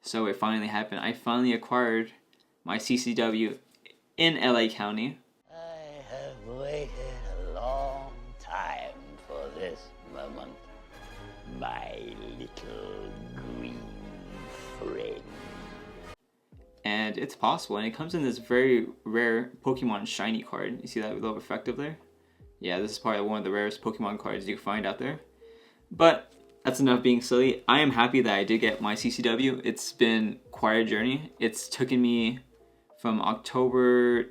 So it finally happened. I finally acquired my CCW in LA County. I have waited a long time for this moment, my little green friend. And it's possible, and it comes in this very rare Pokemon shiny card. You see that little effective there? Yeah, this is probably one of the rarest Pokemon cards you can find out there. But that's enough being silly. I am happy that I did get my CCW. It's been quite a journey. It's taken me from October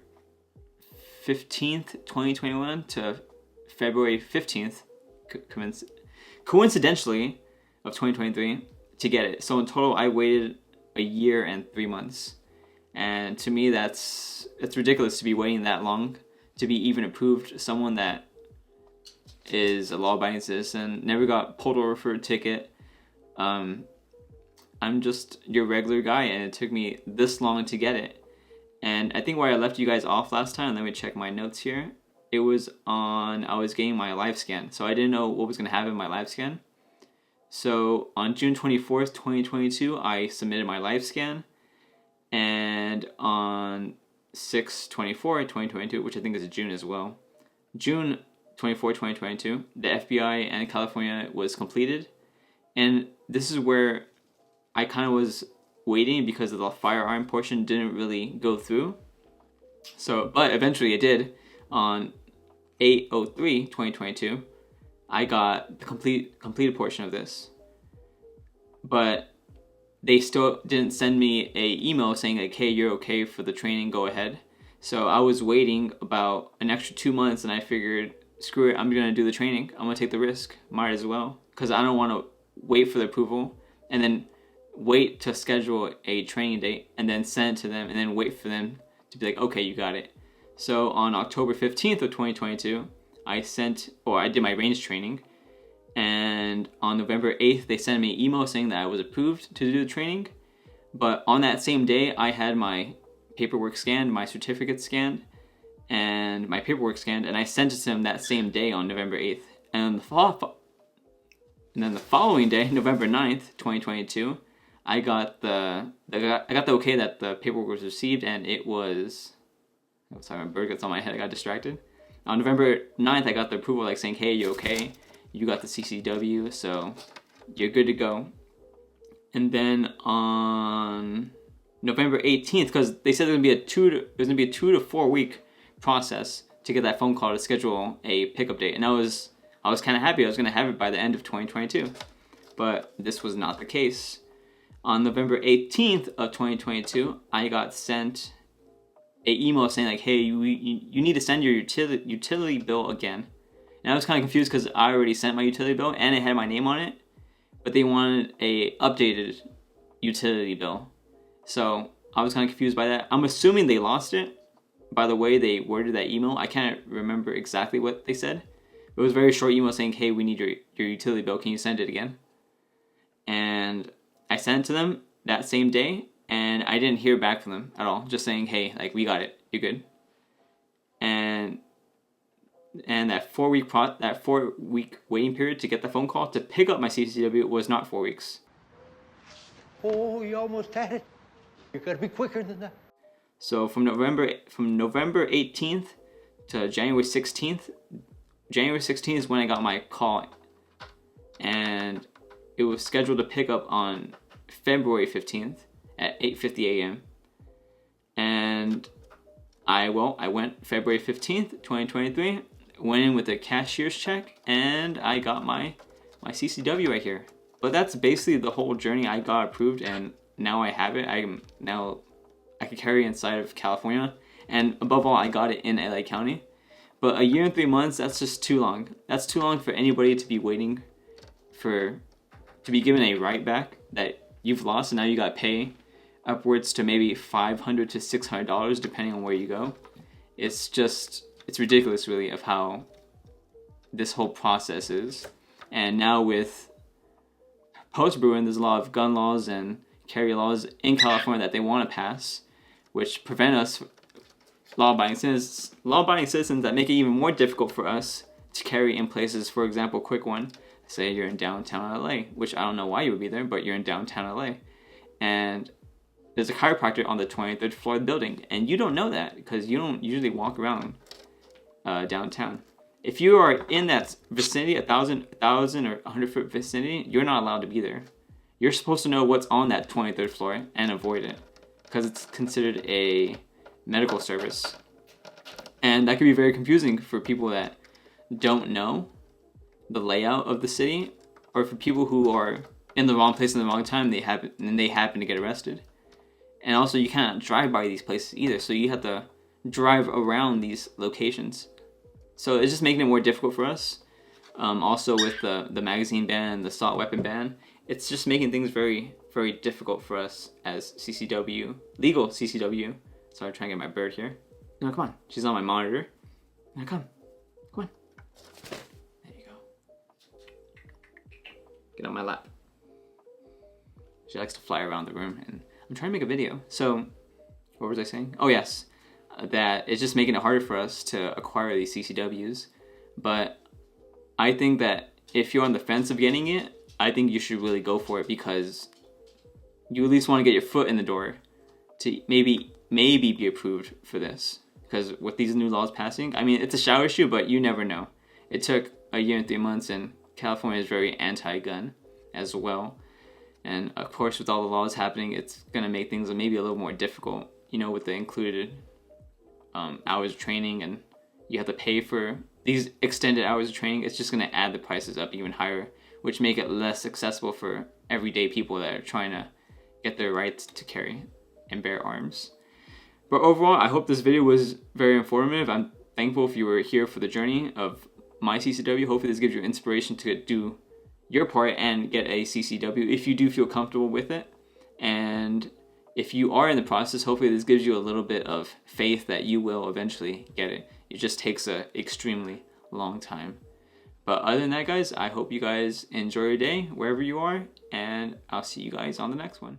15th, 2021 to February 15th, coincidentally, of 2023 to get it. So in total, I waited a year and 3 months. And to me, it's ridiculous to be waiting that long to be even approved. Someone that is a law-abiding citizen, never got pulled over for a ticket. I'm just your regular guy, and it took me this long to get it. And I think where I left you guys off last time, let me check my notes here. It was on, I was getting my live scan. So I didn't know what was going to happen in my live scan. So on June 24th, 2022, I submitted my live scan. And on 6/24, 2022, which I think is June as well, June 24, 2022, the FBI and California was completed. And this is where I kind of was waiting because of the firearm portion didn't really go through. So, but eventually it did. On 8/03/2022, I got the completed portion of this. But they still didn't send me a email saying like, hey, you're okay for the training, go ahead. So I was waiting about an extra 2 months, and I figured, screw it, I'm gonna do the training. I'm gonna take the risk, might as well, because I don't want to wait for the approval and then wait to schedule a training date and then send it to them and then wait for them to be like, okay, you got it. So on October 15th of 2022, I did my range training, and on November 8th, they sent me an email saying that I was approved to do the training. But on that same day, I had my paperwork scanned, my certificate scanned, and my paperwork scanned, and I sent it to them that same day on November 8th. And then the following day, November 9th, 2022, I got the okay that the paperwork was received, and it was... Oh, sorry, my bird gets on my head, I got distracted. On November 9th, I got the approval like saying, hey, you okay? You got the CCW, so you're good to go. And then on November 18th, because they said it was gonna be a 2 to 4 week process to get that phone call to schedule a pickup date. And I was kind of happy I was gonna have it by the end of 2022, but this was not the case. On November 18th of 2022, I got sent an email saying like, hey, you need to send your utility bill again. And I was kind of confused because I already sent my utility bill and it had my name on it, but they wanted a updated utility bill. So I was kind of confused by that. I'm assuming they lost it by the way they worded that email. I can't remember exactly what they said. It was a very short email saying, hey, we need your utility bill. Can you send it again? And I sent it to them that same day, and I didn't hear back from them at all. Just saying, hey, like, we got it. You're good. And that 4 week waiting period to get the phone call to pick up my CCW was not 4 weeks. Oh, you almost had it. You gotta be quicker than that. So from November 18th to January 16th, January 16th is when I got my call, and it was scheduled to pick up on February 15th at 8:50 a.m. And I went February 15th, 2023, went in with a cashier's check, and I got my CCW right here. But that's basically the whole journey. I got approved, and now I have it. I can carry inside of California, and above all, I got it in LA County. But a year and 3 months, that's just too long. That's too long for anybody to be waiting to be given a right back that you've lost, and now you got to pay upwards to maybe $500 to $600 depending on where you go. It's ridiculous, really, of how this whole process is. And now with post-Bruin, there's a lot of gun laws and carry laws in California that they want to pass, which prevent us, law-abiding citizens, that make it even more difficult for us to carry in places. For example, quick one, say you're in downtown LA, which I don't know why you would be there, but you're in downtown LA. and there's a chiropractor on the 23rd floor of the building, and you don't know that because you don't usually walk around downtown. If you are in that vicinity, 1,000 or 100-foot vicinity, you're not allowed to be there. You're supposed to know what's on that 23rd floor and avoid it because it's considered a medical service. And that can be very confusing for people that don't know the layout of the city, or for people who are in the wrong place in the wrong time, they happen to get arrested. And also, you can't drive by these places either, so you have to drive around these locations. So it's just making it more difficult for us. Also with the magazine ban, the assault weapon ban, it's just making things very, very difficult for us as CCW, legal CCW. Sorry, I'm trying to get my bird here. No, come on. She's on my monitor. Now come on. There you go. Get on my lap. She likes to fly around the room, and I'm trying to make a video. So, what was I saying? Oh yes, that it's just making it harder for us to acquire these CCWs. But I think that if you're on the fence of getting it, I think you should really go for it, because you at least want to get your foot in the door to maybe be approved for this. Because with these new laws passing, I mean, it's a shower issue, but you never know. It took a year and 3 months, and California is very anti-gun as well. And of course, with all the laws happening, it's going to make things maybe a little more difficult, you know, with the included hours of training, and you have to pay for these extended hours of training. It's just going to add the prices up even higher, which make it less accessible for everyday people that are trying to get their rights to carry and bear arms. But overall, I hope this video was very informative. I'm thankful if you were here for the journey of my CCW. Hopefully this gives you inspiration to do your part and get a CCW if you do feel comfortable with it. And if you are in the process, hopefully this gives you a little bit of faith that you will eventually get it. It just takes an extremely long time. But other than that, guys, I hope you guys enjoy your day wherever you are, and I'll see you guys on the next one.